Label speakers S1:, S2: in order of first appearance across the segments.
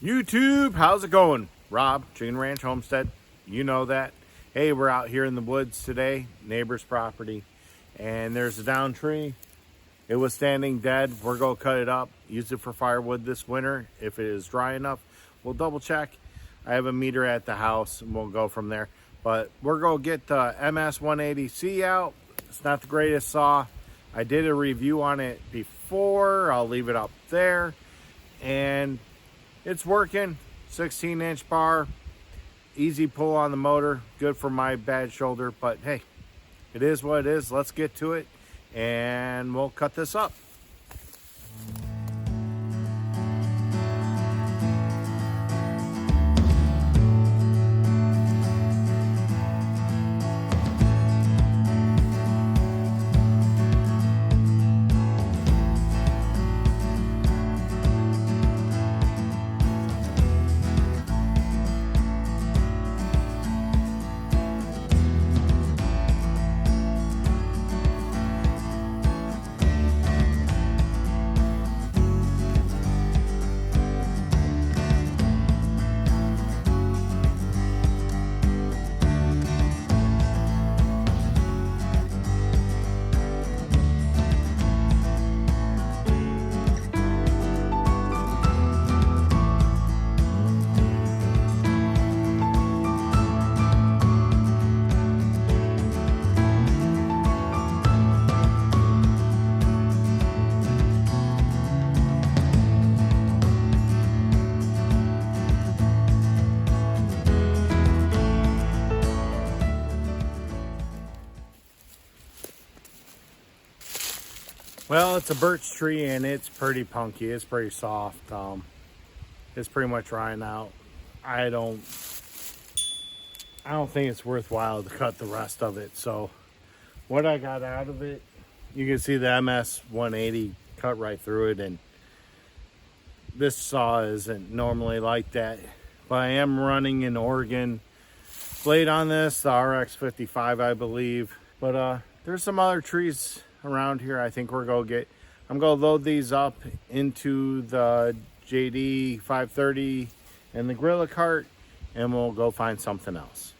S1: YouTube, how's it going? Rob, Chicken Ranch Homestead, you know that. Hey, we're out here in the woods today, neighbor's property, and there's a down tree. It was standing dead. We're gonna cut it up, use it for firewood this winter. If it is dry enough, we'll double check. I have a meter at the house and we'll go from there. But we're gonna get the MS-180C out. It's not the greatest saw. I did a review on it before. I'll leave it up there. And it's working. 16-inch bar, easy pull on the motor, good for my bad shoulder, but hey, it is what it is. Let's get to it and we'll cut this up. Well, it's a birch tree and it's pretty punky. It's pretty soft. It's pretty much drying out. I don't think it's worthwhile to cut the rest of it. So what I got out of it, you can see the MS-180 cut right through it, and this saw isn't normally like that. But I am running an Oregon blade on this, the RX-55, I believe. But there's some other trees around here I think we're gonna get. I'm gonna load these up into the JD 530 and the Gorilla cart, and we'll go find something else.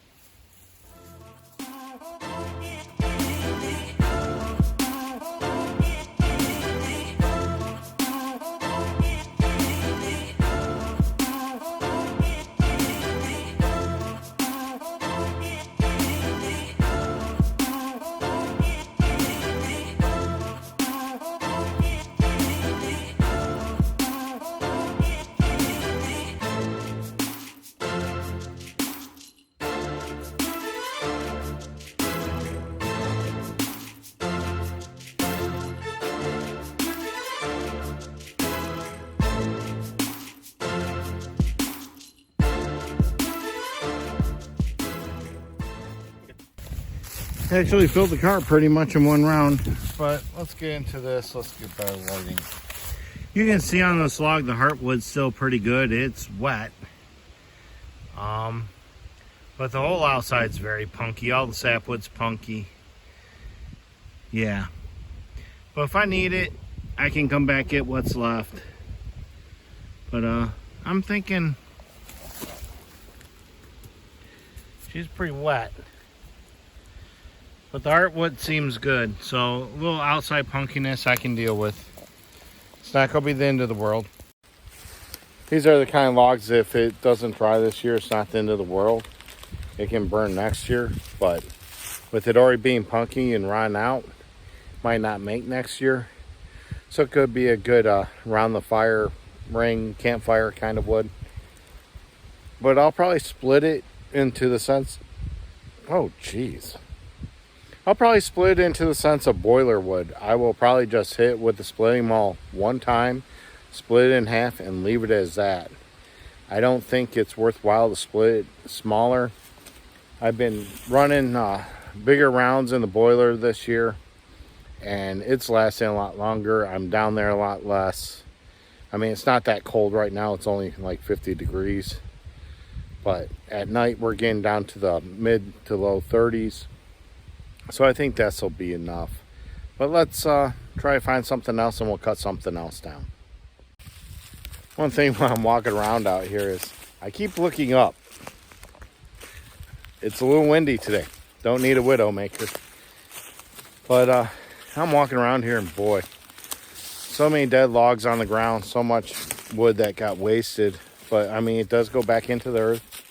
S1: Actually filled the cart pretty much in one round, but let's get into this. Let's get better lighting. You can see on this log the heartwood's still pretty good. It's wet, but the whole outside's very punky. All the sapwood's punky. Yeah, but if I need it, I can come back get what's left. But I'm thinking she's pretty wet. But the heartwood seems good, so a little outside punkiness I can deal with. It's not going to be the end of the world. These are the kind of logs, if it doesn't dry this year, it's not the end of the world. It can burn next year, but with it already being punky and rotting out, might not make next year. So it could be a good around the fire ring, campfire kind of wood. But I'll probably split it into the sense, oh geez. I'll probably split it into the sense of boiler wood. I will probably just hit with the splitting maul one time, split it in half, and leave it as that. I don't think it's worthwhile to split it smaller. I've been running bigger rounds in the boiler this year, and it's lasting a lot longer. I'm down there a lot less. I mean, it's not that cold right now. It's only like 50 degrees. But at night, we're getting down to the mid to low 30s. So I think this will be enough. But let's try to find something else and we'll cut something else down. One thing when I'm walking around out here is I keep looking up. It's a little windy today. Don't need a widowmaker. But I'm walking around here and boy, so many dead logs on the ground, so much wood that got wasted. But I mean, it does go back into the earth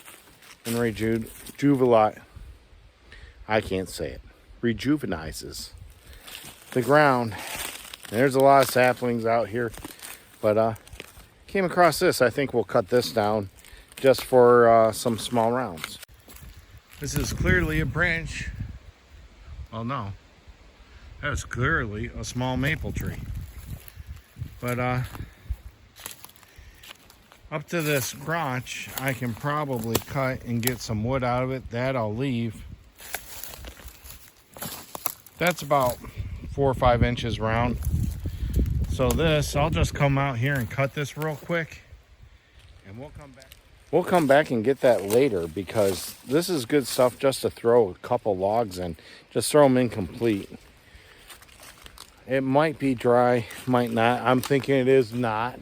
S1: and rejuvenate. I can't say it. Rejuvenizes the ground. And there's a lot of saplings out here. But came across this. I think we'll cut this down just for some small rounds. This is clearly a branch. Well, no. That was clearly a small maple tree. But up to this crotch, I can probably cut and get some wood out of it. That I'll leave. That's about 4 or 5 inches round. So this, I'll just come out here and cut this real quick. And we'll come back. We'll come back and get that later because this is good stuff just to throw a couple logs in. Just throw them in complete. It might be dry, might not. I'm thinking it is not.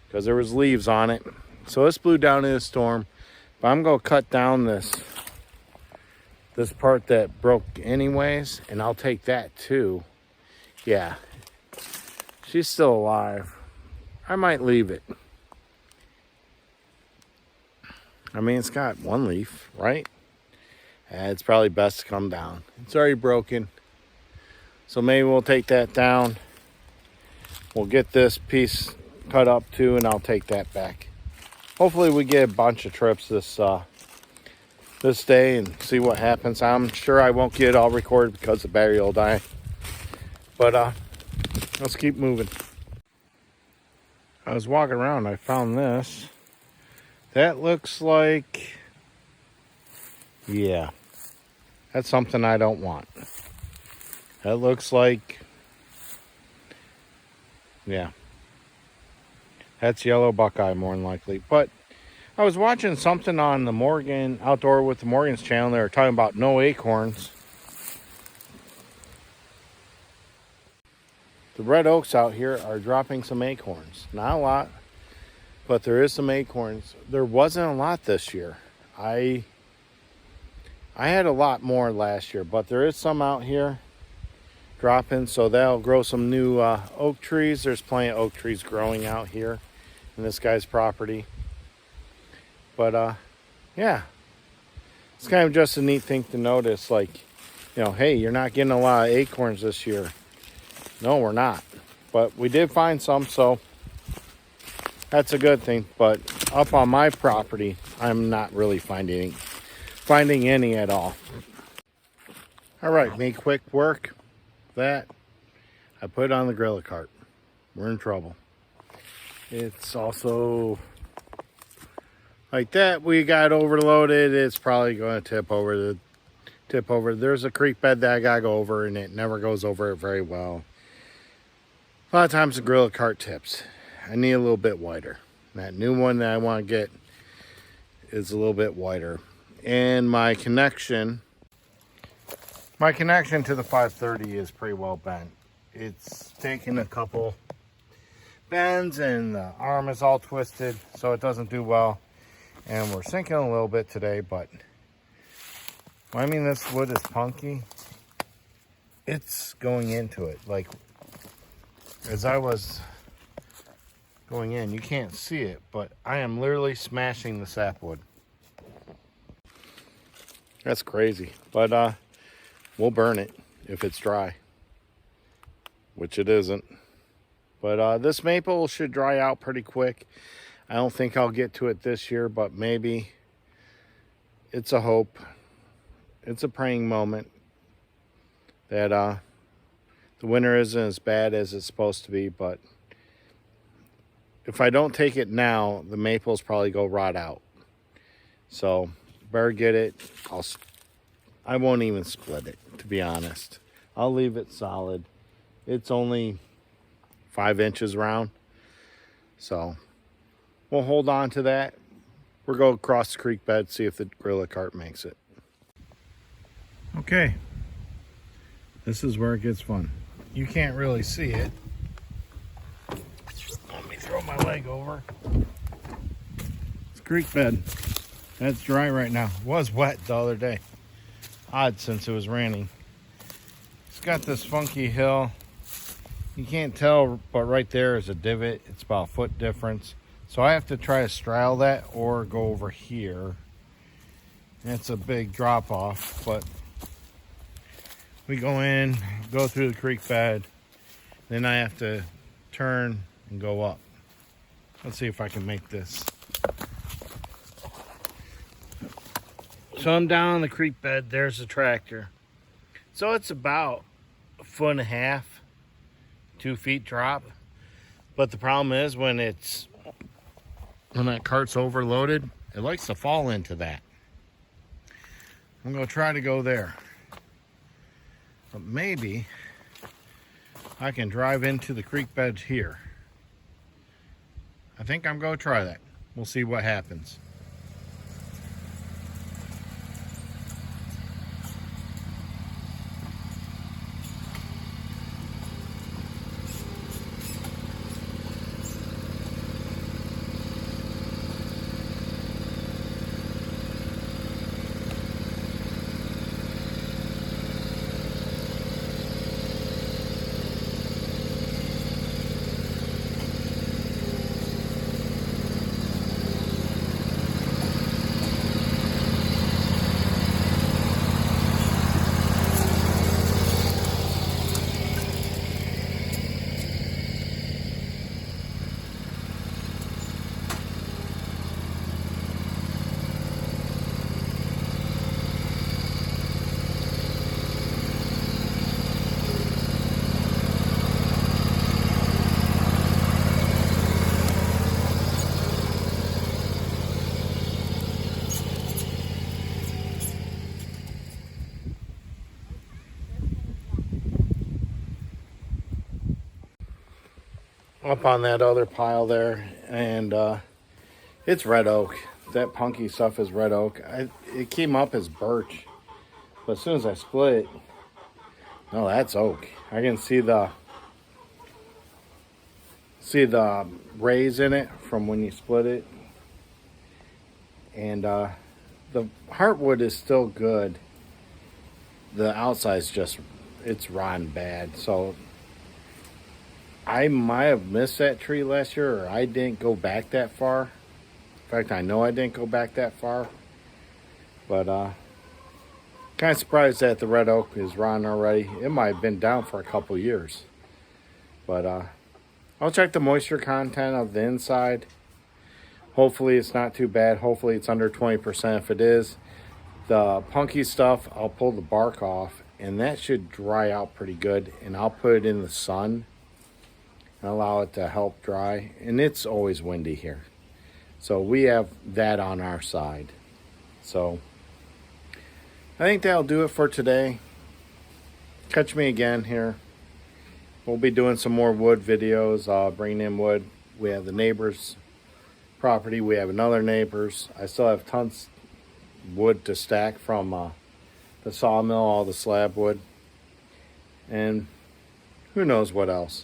S1: Because there was leaves on it. So this blew down in a storm. But I'm going to cut down this part that broke anyways. And I'll take that too. Yeah. She's still alive. I might leave it. I mean, it's got one leaf, right? It's probably best to come down. It's already broken. So maybe we'll take that down. We'll get this piece cut up too, and I'll take that back. Hopefully we get a bunch of trips this day and see what happens. I'm sure I won't get it all recorded because the battery will die. But let's keep moving. I was walking around, I found this. That looks like, yeah, that's something I don't want. That looks like, yeah, that's yellow buckeye more than likely. But I was watching something on the Morgan, Outdoor with the Morgan's channel. They were talking about no acorns. The red oaks out here are dropping some acorns. Not a lot, but there is some acorns. There wasn't a lot this year. I had a lot more last year, but there is some out here dropping, so that'll grow some new oak trees. There's plenty of oak trees growing out here in this guy's property. But yeah, it's kind of just a neat thing to notice, like, you know, hey, you're not getting a lot of acorns this year. No, we're not, but we did find some, so that's a good thing. But up on my property, I'm not really finding any at all. All right, made quick work. That I put on the grill cart. We're in trouble. It's also like that. We got overloaded. It's probably going to tip over. There's a creek bed that I gotta go over, and it never goes over it very well. A lot of times the grill cart tips. I need a little bit wider. That new one that I want to get is a little bit wider. And my connection to the 530 is pretty well bent. It's taken a couple bends and the arm is all twisted, so it doesn't do well. And we're sinking a little bit today, but I mean, this wood is punky. It's going into it. Like, as I was going in, you can't see it, but I am literally smashing the sapwood. That's crazy, but we'll burn it if it's dry, which it isn't. But this maple should dry out pretty quick. I don't think I'll get to it this year, but maybe. It's a hope. It's a praying moment that the winter isn't as bad as it's supposed to be. But if I don't take it now, the maples probably go rot out. So better get it. I won't even split it, to be honest. I'll leave it solid. It's only 5 inches round, so we'll hold on to that. We'll go across the creek bed, see if the gorilla cart makes it. Okay, this is where it gets fun. You can't really see it, my leg over. It's creek bed. That's dry right now. It was wet the other day. Odd since it was raining. It's got this funky hill. You can't tell, but right there is a divot. It's about a foot difference. So I have to try to straddle that or go over here. And it's a big drop off, but we go in, go through the creek bed, then I have to turn and go up. Let's see if I can make this. So I'm down on the creek bed. There's the tractor. So it's about 1.5 feet, 2 feet drop. But the problem is when that cart's overloaded, it likes to fall into that. I'm gonna try to go there. But maybe I can drive into the creek bed here. I think I'm gonna try that. We'll see what happens. Up on that other pile there, and it's red oak. That punky stuff is red oak. It came up as birch, but as soon as I split it, no, that's oak. I can see the rays in it from when you split it, and the heartwood is still good. The outside's just, it's rotten bad. So I might have missed that tree last year, or I didn't go back that far. In fact, I know I didn't go back that far. But kind of surprised that the red oak is rotten already. It might have been down for a couple years. But I'll check the moisture content of the inside. Hopefully it's not too bad. Hopefully it's under 20%. If it is, the punky stuff, I'll pull the bark off, and that should dry out pretty good. And I'll put it in the sun and allow it to help dry. And it's always windy here, so we have that on our side. So I think that'll do it for today. Catch me again here. We'll be doing some more wood videos, bringing in wood. We have the neighbor's property, we have another neighbor's. I still have tons of wood to stack from the sawmill, all the slab wood, and who knows what else.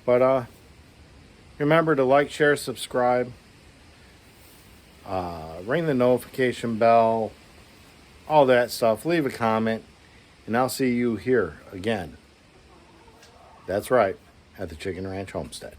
S1: But remember to like, share, subscribe, ring the notification bell, all that stuff. Leave a comment, and I'll see you here again. That's right, at the Chicken Ranch Homestead.